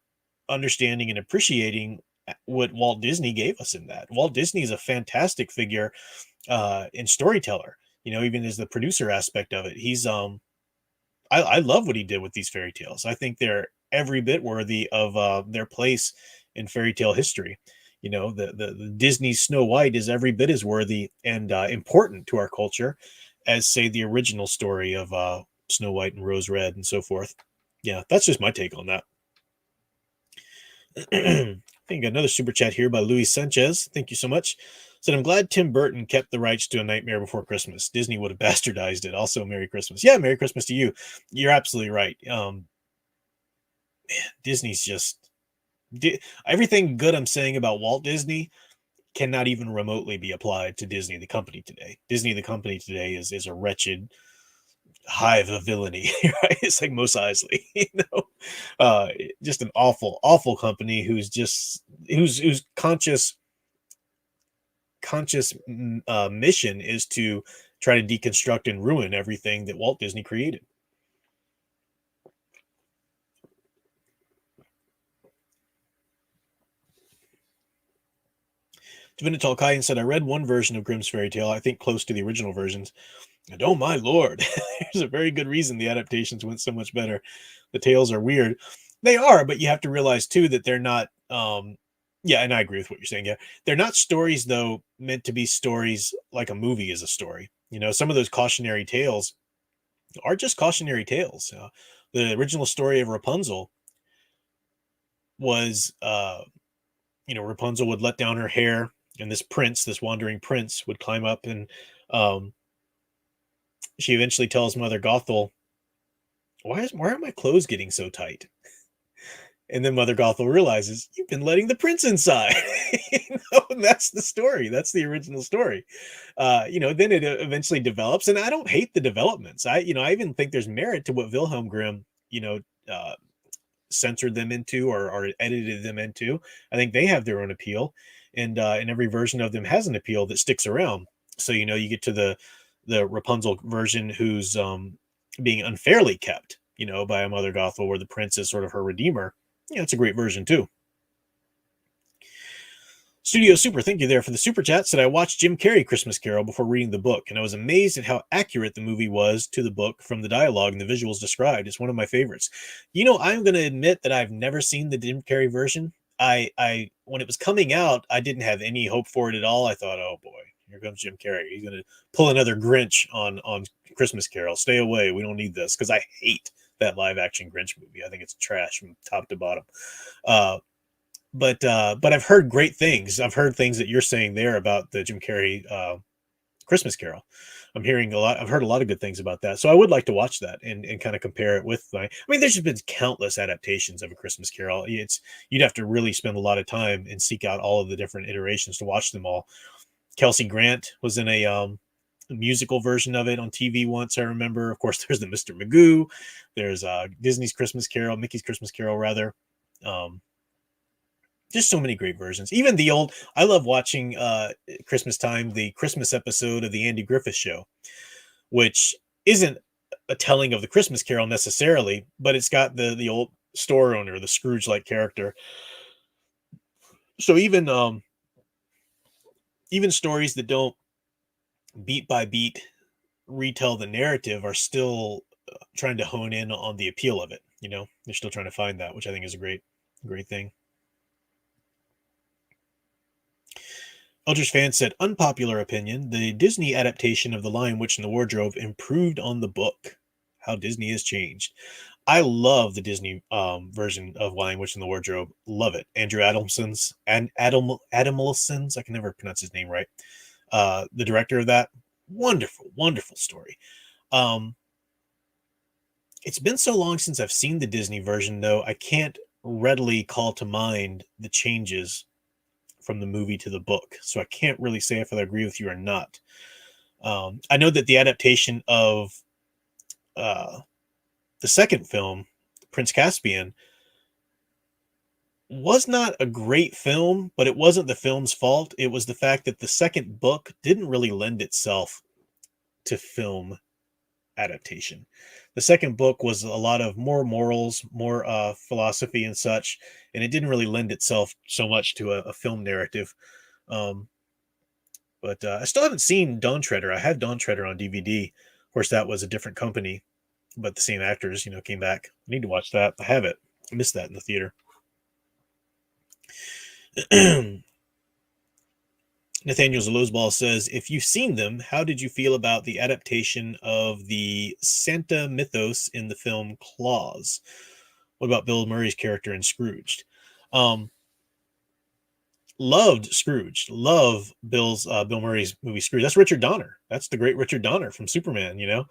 Speaker 3: understanding and appreciating what Walt Disney gave us in that. Walt Disney is a fantastic figure and storyteller, even as the producer aspect of it. He's I love what he did with these fairy tales. I think they're every bit worthy of their place in fairy tale history. The Disney Snow White is every bit as worthy and important to our culture as, say, the original story of Snow White and Rose Red and so forth. Yeah, that's just my take on that. I think another super chat here by Luis Sanchez. Thank you so much. Said, I'm glad Tim Burton kept the rights to A Nightmare Before Christmas. Disney would have bastardized it. Also, Merry Christmas. Yeah, Merry Christmas to you. You're absolutely right. Disney's just everything good I'm saying about Walt Disney cannot even remotely be applied to Disney the company today. Disney the company today is a wretched hive of villainy, right? It's like Mos Eisley, just an awful company who's conscious mission is to try to deconstruct and ruin everything that Walt Disney created. Divinital Kayan said, I read one version of Grimm's fairy tale, I think close to the original versions. And oh my lord, there's a very good reason the adaptations went so much better. The tales are weird. They are, but you have to realize too that they're not yeah, and I agree with what you're saying. Yeah. They're not stories though meant to be stories like a movie is a story. Some of those cautionary tales are just cautionary tales. The original story of Rapunzel was Rapunzel would let down her hair, and this wandering prince, would climb up, and she eventually tells Mother Gothel, why are my clothes getting so tight? And then Mother Gothel realizes, you've been letting the prince inside. And that's the story. That's the original story. Then it eventually develops, and I don't hate the developments. I even think there's merit to what Wilhelm Grimm, censored them into or edited them into. I think they have their own appeal, and every version of them has an appeal that sticks around. So you get to the Rapunzel version who's being unfairly kept, by a Mother Gothel, where the prince is sort of her redeemer. It's a great version too. Studio Super, thank you there for the super chat. Said, I watched Jim Carrey Christmas Carol before reading the book, and I was amazed at how accurate the movie was to the book from the dialogue and the visuals described. It's one of my favorites. I'm going to admit that I've never seen the Jim Carrey version. I when it was coming out, I didn't have any hope for it at all. I thought, oh boy, here comes Jim Carrey. He's going to pull another Grinch on Christmas Carol. Stay away. We don't need this, because I hate that live action Grinch movie. I think it's trash from top to bottom. But I've heard great things. I've heard things that you're saying there about the Jim Carrey Christmas Carol. I've heard a lot of good things about that. So I would like to watch that and kind of compare it with there's just been countless adaptations of A Christmas Carol. You'd have to really spend a lot of time and seek out all of the different iterations to watch them all. Kelsey Grant was in a musical version of it on TV once, I remember. Of course, there's the Mr. Magoo. There's Disney's Christmas Carol, Mickey's Christmas Carol, rather. Just so many great versions. Even the old, I love watching Christmas time, the Christmas episode of the Andy Griffith Show, which isn't a telling of the Christmas Carol necessarily, but it's got the old store owner, the Scrooge-like character. So even stories that don't beat by beat retell the narrative are still trying to hone in on the appeal of it. They're still trying to find that, which I think is a great thing. Eldridge Fan said, unpopular opinion, the Disney adaptation of The Lion, Witch, and the Wardrobe improved on the book. How Disney has changed. I love the Disney version of Lion, Witch, and the Wardrobe. Love it. Andrew Adamson's, I can never pronounce his name right. The director of that, wonderful story. It's been so long since I've seen the Disney version, though, I can't readily call to mind the changes from the movie to the book. So I can't really say if I agree with you or not. I know that the adaptation of the second film, Prince Caspian, was not a great film, but it wasn't the film's fault. It was the fact that the second book didn't really lend itself to film adaptation. The second book was a lot of more morals, more philosophy and such, and it didn't really lend itself so much to a film narrative. But I still haven't seen Dawn Treader. I had Dawn Treader on DVD. Of course, that was a different company, but the same actors, came back. I need to watch that. I have it. I missed that in the theater. Nathaniel Zalozball says, if you've seen them, how did you feel about the adaptation of the Santa mythos in the film Claus? What about Bill Murray's character in Scrooged? Loved Scrooge. Love Bill Murray's movie Scrooge. That's Richard Donner. That's the great Richard Donner from Superman, you know.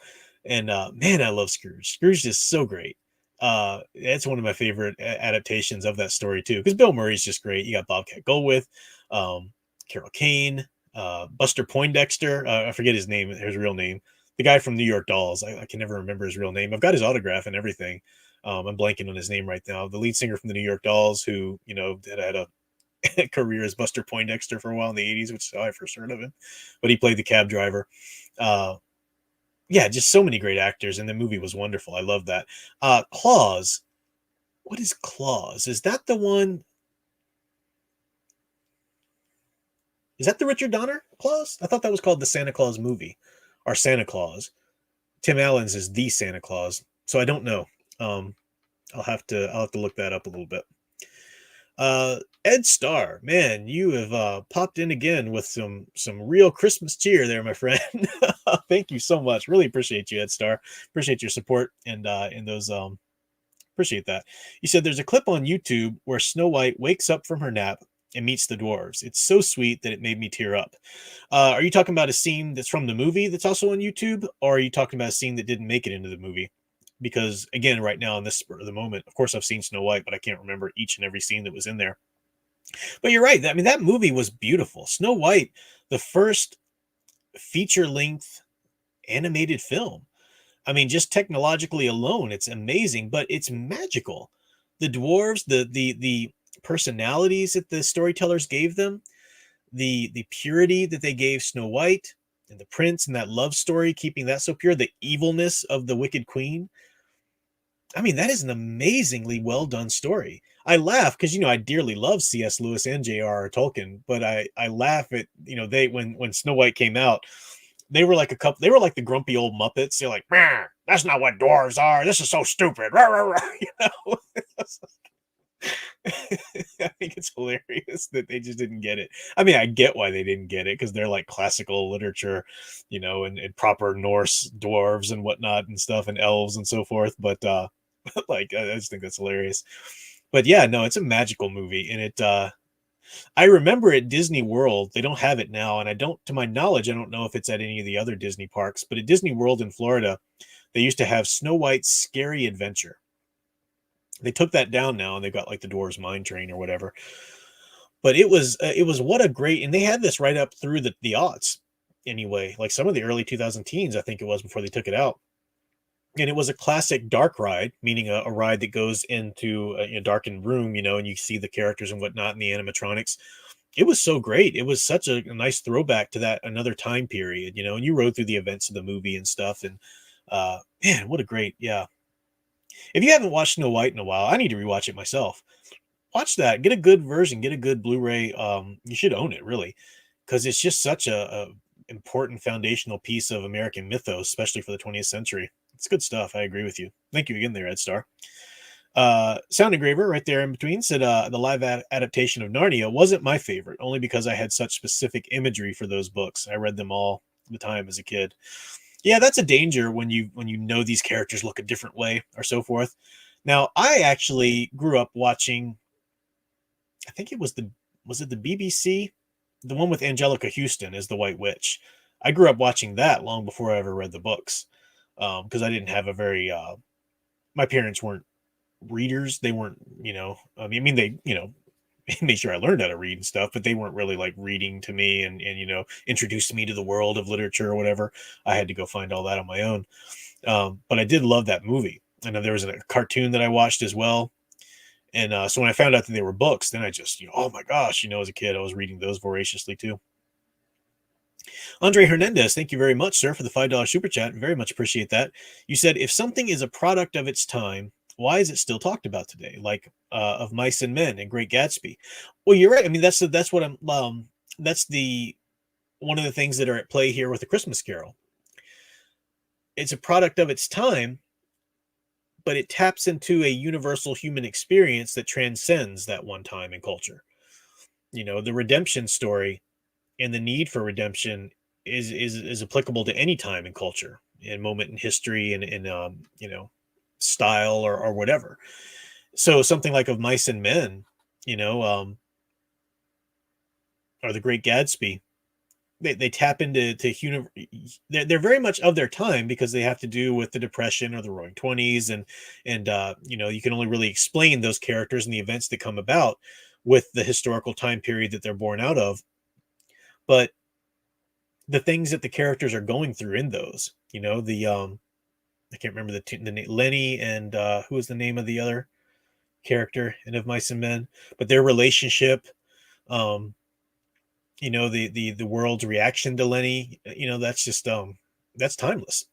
Speaker 3: And man, I love Scrooge. Scrooge is so great. It's one of my favorite adaptations of that story too, because Bill Murray's just great. You got Bobcat Goldthwait, Carol Kane, Buster Poindexter. I forget his name, his real name. The guy from New York Dolls. I can never remember his real name. I've got his autograph and everything. I'm blanking on his name right now. The lead singer from the New York Dolls, who had a career as Buster Poindexter for a while in the 80s, which is how I first heard of him. But he played the cab driver. Yeah, just so many great actors, and the movie was wonderful. I love that. Claus. What is Claus? Is that the one? Is that the Richard Donner Claus? I thought that was called the Santa Claus movie, or Santa Claus. Tim Allen's is the Santa Claus, so I don't know. I'll have to look that up a little bit. Ed Starr, man, you have popped in again with some real Christmas cheer there, my friend. Thank you so much. Really appreciate you, Ed Starr. Appreciate your support and in those appreciate that. You said there's a clip on YouTube where Snow White wakes up from her nap and meets the dwarves. It's so sweet that it made me tear up. Are you talking about a scene that's from the movie that's also on YouTube, or are you talking about a scene that didn't make it into the movie? Because again, right now in this spur of the moment, of course I've seen Snow White, but I can't remember each and every scene that was in there. But you're right. I mean, that movie was beautiful. Snow White, the first feature-length animated film. I mean, just technologically alone, it's amazing, but it's magical. The dwarves, the personalities that the storytellers gave them, the purity that they gave Snow White and the prince and that love story, keeping that so pure, the evilness of the Wicked Queen. I mean, that is an amazingly well done story. I laugh because I dearly love C.S. Lewis and J.R.R. Tolkien, but I laugh at they when Snow White came out, they were like they were like the grumpy old Muppets. They're like, that's not what dwarves are. This is so stupid. I think it's hilarious that they just didn't get it. I mean, I get why they didn't get it because they're like classical literature, and proper Norse dwarves and whatnot and stuff and elves and so forth. But like, I just think that's hilarious. But yeah, no, it's a magical movie, and I remember at Disney World, they don't have it now, and to my knowledge, I don't know if it's at any of the other Disney parks, but at Disney World in Florida, they used to have Snow White's Scary Adventure. They took that down now, and they've got like the Dwarves Mine Train or whatever. But it was what a great, and they had this right up through the aughts anyway, like some of the early 2000 teens, I think it was, before they took it out. And it was a classic dark ride, meaning a ride that goes into a darkened room, and you see the characters and whatnot and the animatronics. It was so great. It was such a nice throwback to that another time period, and you rode through the events of the movie and stuff. And man, what a great, yeah. If you haven't watched Snow White in a while, I need to rewatch it myself. Watch that. Get a good version. Get a good Blu-ray. You should own it, really, because it's just such a important foundational piece of American mythos, especially for the 20th century. It's good stuff. I agree with you. Thank you again there, Ed Star. Sound Engraver right there in between said the live adaptation of Narnia wasn't my favorite, only because I had such specific imagery for those books. I read them all the time as a kid. Yeah, that's a danger when you know these characters look a different way or so forth. Now, I actually grew up watching, I think it was the BBC? The one with Angelica Houston as the White Witch. I grew up watching that long before I ever read the books. Because I didn't have a very, my parents weren't readers. They weren't, I mean, they, made sure I learned how to read and stuff, but they weren't really like reading to me and introduced me to the world of literature or whatever. I had to go find all that on my own. But I did love that movie. I know there was a cartoon that I watched as well. And so when I found out that they were books, then I just, oh my gosh, as a kid, I was reading those voraciously too. Andre Hernandez, thank you very much, sir, for the $5 super chat. Very much appreciate that. You said, if something is a product of its time, why is it still talked about today? Like of Mice and Men and Great Gatsby. Well, you're right. I mean, that's what I'm. That's one of the things that are at play here with A Christmas Carol. It's a product of its time, but it taps into a universal human experience that transcends that one time in culture. The redemption story and the need for redemption is applicable to any time in culture and moment in history and style or whatever. So something like of Mice and Men, or The Great Gatsby, they tap into they're very much of their time because they have to do with the Depression or the Roaring Twenties, and you can only really explain those characters and the events that come about with the historical time period that they're born out of. But the things that the characters are going through in those, the I can't remember the name, Lenny, and who was the name of the other character in Of Mice and Men, but their relationship, um, the world's reaction to Lenny, that's just that's timeless.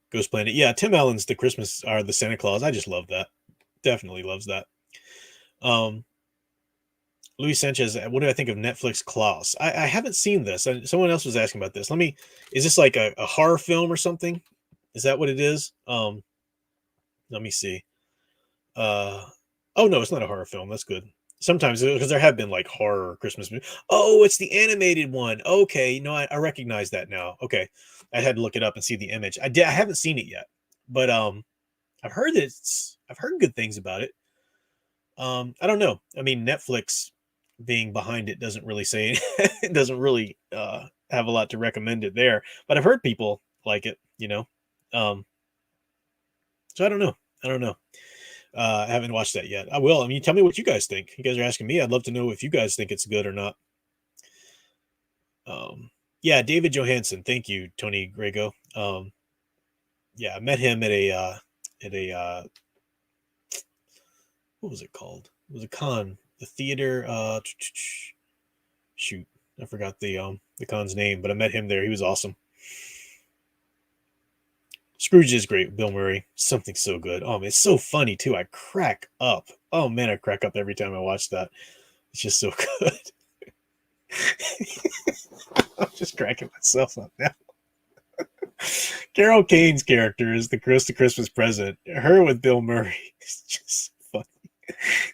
Speaker 3: Ghost Planet. Yeah, Tim Allen's the Christmas or the Santa Claus. I just love that. Definitely loves that. Um, Luis Sanchez, what do I think of Netflix Klaus? I haven't seen this. Someone else was asking about this. Is this like a horror film or something? Is that what it is? Let me see. Oh no, it's not a horror film. That's good. Sometimes because there have been like horror Christmas movies. Oh, it's the animated one. Okay, no, I recognize that now. Okay, I had to look it up and see the image. I haven't seen it yet, but I've heard good things about it. I don't know. I mean, Netflix being behind it doesn't really say it doesn't really have a lot to recommend it there. But I've heard people like it. Um, so I don't know. I don't know. I haven't watched that yet. I will. I mean, tell me what you guys think. You guys are asking me. I'd love to know if you guys think it's good or not. Yeah, David Johansen. Thank you, Tony Grego. Yeah, I met him at a what was it called? It was a con, the theater. Shoot, I forgot the con's name, but I met him there. He was awesome. Scrooge is great. Bill Murray, something so good. Oh man, it's so funny too. I crack up. Oh man, I crack up every time I watch that. It's just so good. I'm just cracking myself up now. Carol Kane's character is the Christmas present. Her with Bill Murray is just funny.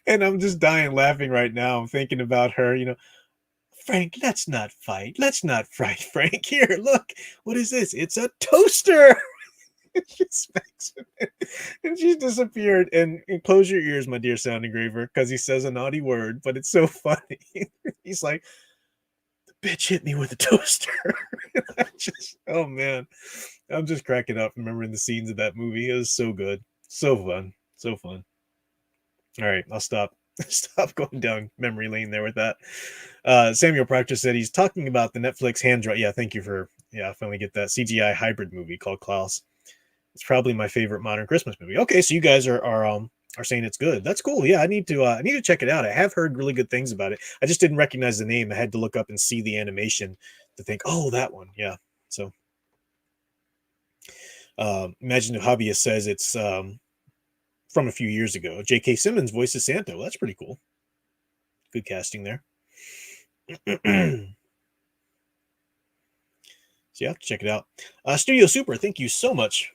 Speaker 3: And I'm just dying laughing right now. I'm thinking about her, Frank, let's not fight. Let's not fight, Frank. Here, look. What is this? It's a toaster. She smacks it. And she's disappeared. And close your ears, my dear sound engraver, because he says a naughty word, but it's so funny. He's like, the bitch hit me with a toaster. Oh man. I'm just cracking up remembering the scenes of that movie. It was so good. So fun. So fun. All right, I'll stop going down memory lane there with that. Samuel Proctor said he's talking about the Netflix hand draw. Yeah, thank you for I finally get that CGI hybrid movie called Klaus. It's probably my favorite modern Christmas movie. Okay, so you guys are saying it's good. That's cool. Yeah, I need to check it out. I have heard really good things about it. I just didn't recognize the name. I had to look up and see the animation to think, oh, that one. Yeah. So Imaginative Hobbyist says it's from a few years ago. J.K. Simmons voices Santa. Well, that's pretty cool. Good casting there. So you have to check it out. Studio Super, thank you so much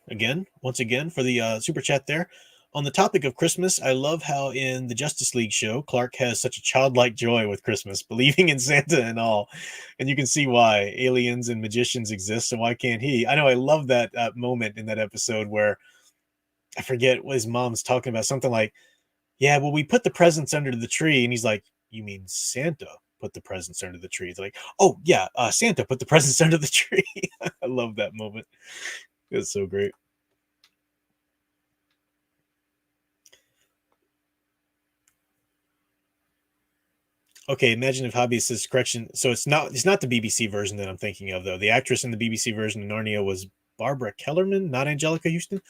Speaker 3: once again for the super chat there. On the topic of Christmas, I love how in the Justice League show, Clark has such a childlike joy with Christmas, believing in Santa and all. And you can see why aliens and magicians exist, so why can't he? I know, I love that moment in that episode where I forget what his mom's talking about, something like, yeah, well, we put the presents under the tree. And he's like, you mean Santa put the presents under the tree? They're like, oh, yeah, Santa put the presents under the tree. I love that moment. It's so great. Okay, Imaginative Hobby says correction. So it's not the BBC version that I'm thinking of, though. The actress in the BBC version of Narnia was Barbara Kellerman, not Angelica Houston.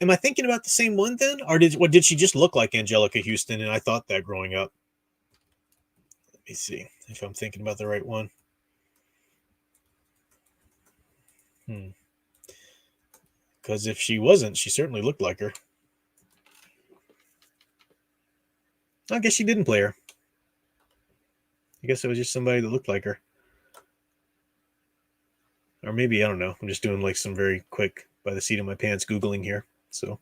Speaker 3: Am I thinking about the same one then? Or did she just look like Angelica Houston and I thought that growing up? Let me see if I'm thinking about the right one. Because if she wasn't, she certainly looked like her. I guess she didn't play her. I guess it was just somebody that looked like her. Or maybe, I don't know. I'm just doing like some very quick by the seat of my pants Googling here. So,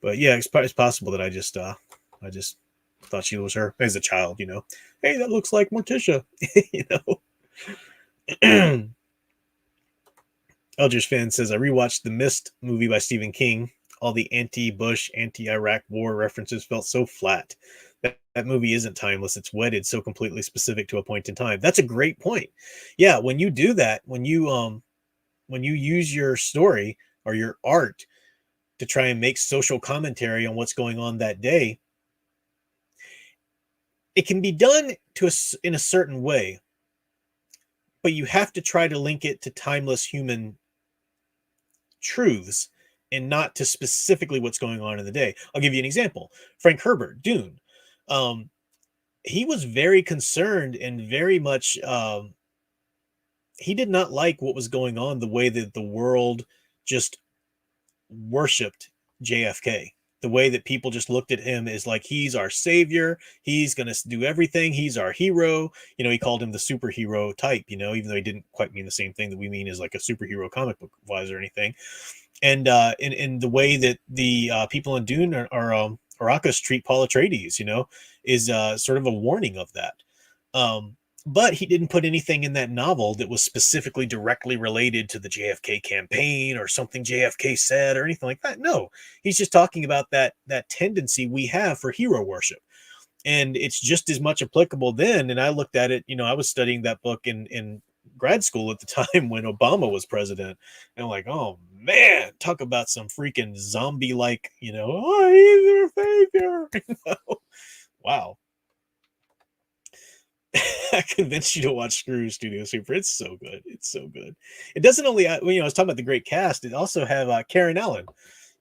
Speaker 3: but yeah, it's possible that I just thought she was her as a child, Hey, that looks like Morticia, Eldridge fan says, I rewatched the Mist movie by Stephen King. All the anti-Bush, anti-Iraq war references felt so flat. That movie isn't timeless. It's wedded so completely specific to a point in time. That's a great point. Yeah, when you do that, when you use your story or your art to try and make social commentary on what's going on that day, it can be done in a certain way, but you have to try to link it to timeless human truths and not to specifically what's going on in the day. I'll give you an example. Frank Herbert, Dune. Um, he was very concerned and very much he did not like what was going on, the way that the world just worshipped JFK. The way that people just looked at him as like he's our savior, he's going to do everything, he's our hero. You know, he called him the superhero type, you know, even though he didn't quite mean the same thing that we mean as like a superhero comic book wise or anything. And in the way that the people in Dune are Arrakis treat Paul Atreides, you know, is sort of a warning of that. Um, but he didn't put anything in that novel that was specifically directly related to the JFK campaign or something JFK said or anything like that. No, he's just talking about that tendency we have for hero worship, and it's just as much applicable then. And I looked at it, you know, I was studying that book in grad school at the time when Obama was president, and I'm like, oh man, talk about some freaking zombie like, you know, oh, he's their savior. You know? Wow. I convinced you to watch Scrooge Studio Super. It's so good. It's so good. It doesn't only, you know, I was talking about the great cast. It also have Karen Allen,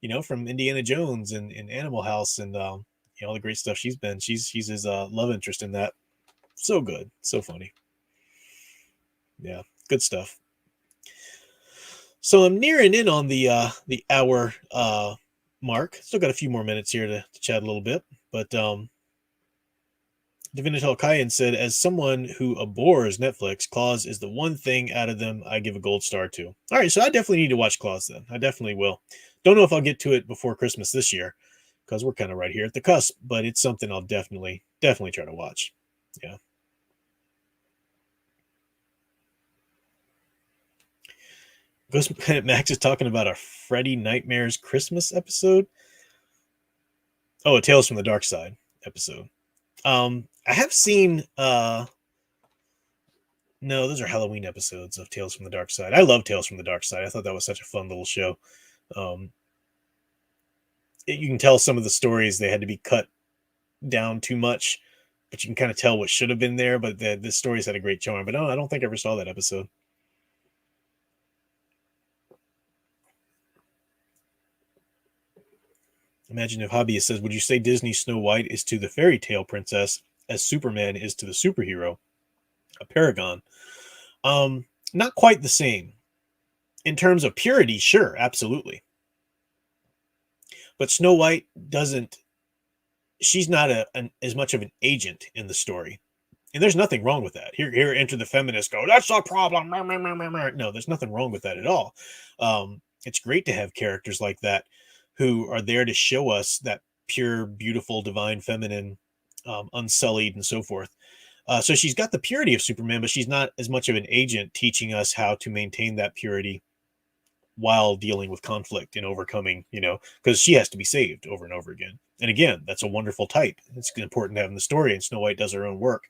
Speaker 3: you know, from Indiana Jones and Animal House and you know, all the great stuff she's been. She's his love interest in that. So good, so funny. Yeah, good stuff. So I'm nearing in on the hour mark. Still got a few more minutes here to chat a little bit, but Divinitel Kayan said, as someone who abhors Netflix, Claus is the one thing out of them I give a gold star to. All right, so I definitely need to watch Claus then. I definitely will. Don't know if I'll get to it before Christmas this year because we're kind of right here at the cusp, but it's something I'll definitely try to watch. Yeah. Ghost Planet Max is talking about a Freddy Nightmares Christmas episode. Oh, a Tales from the Dark Side episode. I have seen no, those are Halloween episodes of Tales from the Dark Side. I love Tales from the Dark Side. I thought that was such a fun little show. Um, you can tell some of the stories they had to be cut down too much, but you can kind of tell what should have been there. But the stories had a great charm. But no, I don't think I ever saw that episode. Imagine if Hobbyist says, would you say Disney's Snow White is to the fairy tale princess as Superman is to the superhero, a paragon? Not quite the same. In terms of purity, sure, absolutely. But Snow White doesn't, she's not as much of an agent in the story. And there's nothing wrong with that. Here enter the feminists go, that's a problem. No, there's nothing wrong with that at all. It's great to have characters like that who are there to show us that pure, beautiful, divine, feminine, unsullied, and so forth. So she's got the purity of Superman, but she's not as much of an agent teaching us how to maintain that purity while dealing with conflict and overcoming, you know, because she has to be saved over and over again. And again, that's a wonderful type. It's important to have in the story, and Snow White does her own work,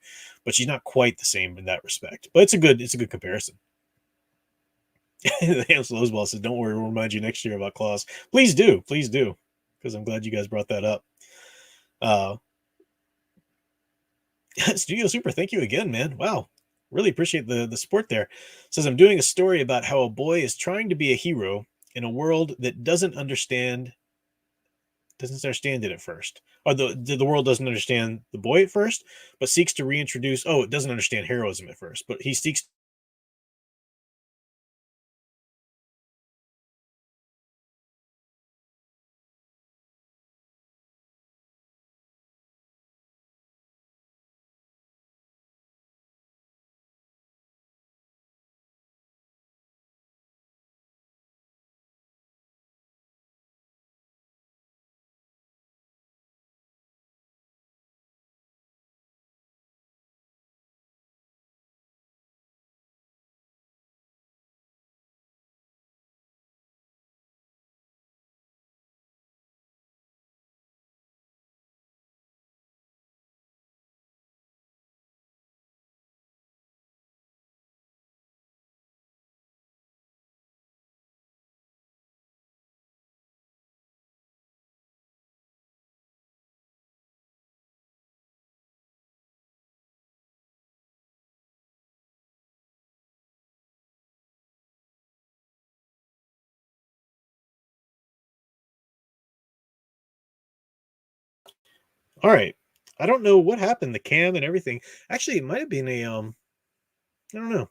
Speaker 3: but she's not quite the same in that respect. But it's a good comparison. Hansel Oswald says, "Don't worry, we'll remind you next year about Claus. Please do, because I'm glad you guys brought that up." Studio Super, thank you again, man. Wow, really appreciate the support there. Says, I'm doing a story about how a boy is trying to be a hero in a world that doesn't understand it at first, or the world doesn't understand the boy at first, but seeks to reintroduce. Oh, it doesn't understand heroism at first, but he seeks All right. I don't know what happened, the cam and everything. Actually, it might have been a I don't know.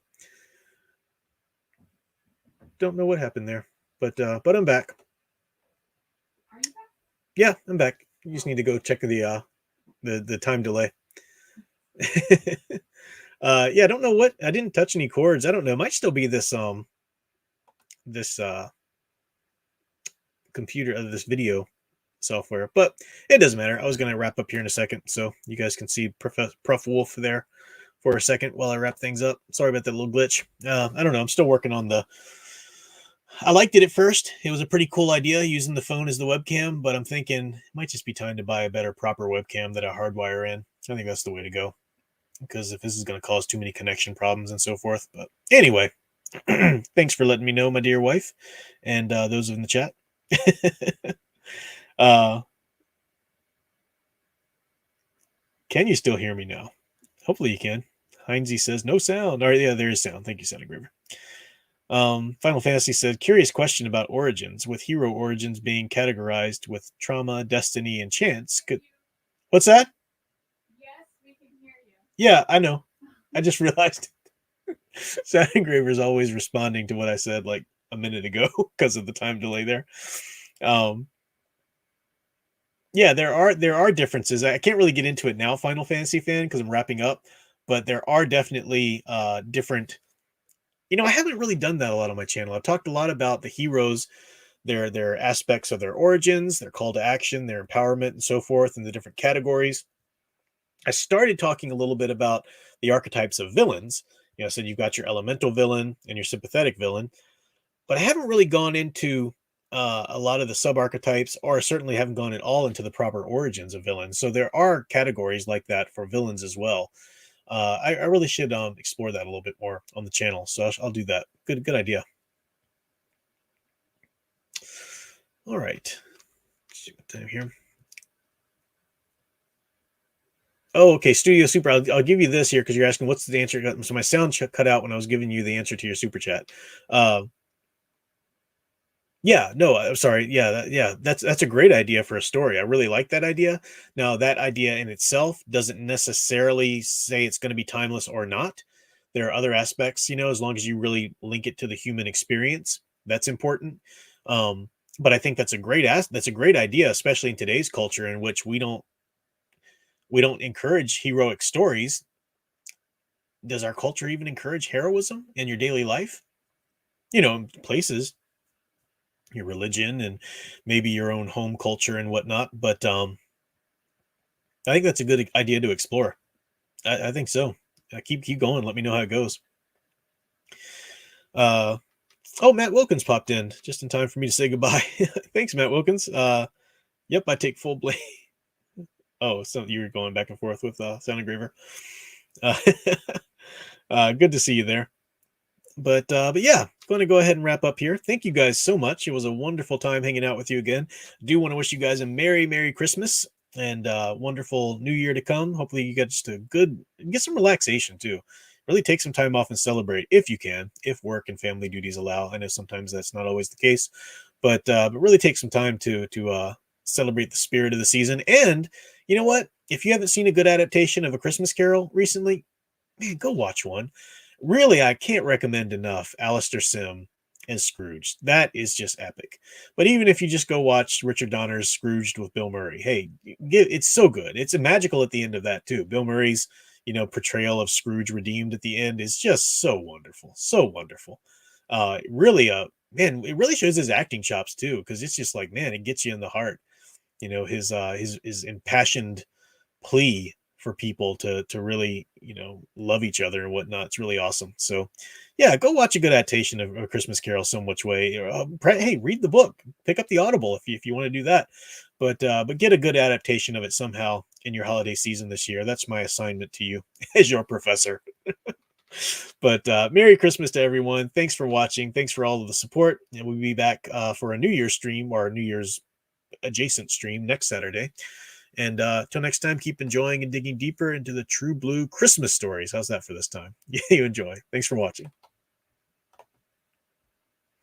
Speaker 3: Don't know what happened there. But I'm back.
Speaker 4: Are you back?
Speaker 3: Yeah, I'm back. You just need to go check the time delay. Yeah, I don't know what I didn't touch any chords. I don't know. It might still be this computer this video software, but it doesn't matter. I was going to wrap up here in a second, so you guys can see Prof Wolf there for a second while I wrap things up. Sorry about that little glitch. I don't know. I'm still working on I liked it at first. It was a pretty cool idea using the phone as the webcam, but I'm thinking it might just be time to buy a better, proper webcam that I hardwire in. I think that's the way to go, because if this is going to cause too many connection problems and so forth. But anyway, thanks for letting me know, my dear wife, and those in the chat. Can you still hear me now? Hopefully you can. Heinze says no sound. All right, yeah, there is sound. Thank you, Sound Engraver. Final Fantasy said, curious question about origins, with hero origins being categorized with trauma, destiny, and chance. What's that?
Speaker 4: Yes, we can hear you.
Speaker 3: Yeah, I know. I just realized. Sound Engraver is always responding to what I said like a minute ago because of the time delay there. Yeah, there are differences. I can't really get into it now, Final Fantasy fan, because I'm wrapping up, but there are definitely different. I haven't really done that a lot on my channel. I've talked a lot about the heroes, their aspects of their origins, their call to action, their empowerment, and so forth, and the different categories. I started talking a little bit about the archetypes of villains. I said you've got your elemental villain and your sympathetic villain, but I haven't really gone into a lot of the sub archetypes, or certainly haven't gone at all into the proper origins of villains. So there are categories like that for villains as well. I really should explore that a little bit more on the channel. So I'll do that. Good idea. All right. Let's see what time here. Oh, okay. Studio Super. I'll give you this here because you're asking what's the answer. So my sound cut out when I was giving you the answer to your super chat. Yeah, no, I'm sorry. Yeah, that's a great idea for a story. I really like that idea. Now, that idea in itself doesn't necessarily say it's going to be timeless or not. There are other aspects, as long as you really link it to the human experience, that's important. But I think that's a great idea, especially in today's culture in which we don't encourage heroic stories. Does our culture even encourage heroism in your daily life? Places, your religion and maybe your own home culture and whatnot. But I think that's a good idea to explore. I think so. Keep going. Let me know how it goes. Oh, Matt Wilkins popped in just in time for me to say goodbye. Thanks, Matt Wilkins. Yep, I take full blame. Oh, so you were going back and forth with Sound Engraver. Good to see you there. But yeah, going to go ahead and wrap up here. Thank you guys so much. It was a wonderful time hanging out with you again. I do want to wish you guys a Merry Christmas and wonderful New Year to come. Hopefully you get just get some relaxation too. Really take some time off and celebrate if you can, if work and family duties allow. I know sometimes that's not always the case, but really take some time to celebrate the spirit of the season. And you know what? If you haven't seen a good adaptation of A Christmas Carol recently, man, go watch one. Really, I can't recommend enough Alistair Sim and Scrooge. That is just epic. But even if you just go watch Richard Donner's Scrooged with Bill Murray, hey, it's so good. It's magical at the end of that too. Bill Murray's, portrayal of Scrooge redeemed at the end is just so wonderful. So wonderful. Really, man, it really shows his acting chops too, because it's just like, man, it gets you in the heart. His impassioned plea for people to really love each other and whatnot. It's really awesome. So yeah, go watch a good adaptation of A Christmas Carol some which way. Hey, read the book, pick up the Audible if you want to do that, but get a good adaptation of it somehow in your holiday season this year. That's my assignment to you as your professor. But Merry Christmas to everyone. Thanks for watching. Thanks for all of the support, and we'll be back for a New Year's stream, or a New Year's adjacent stream next Saturday. And till next time, keep enjoying and digging deeper into the true blue Christmas stories. How's that for this time? Yeah, you enjoy. Thanks for watching.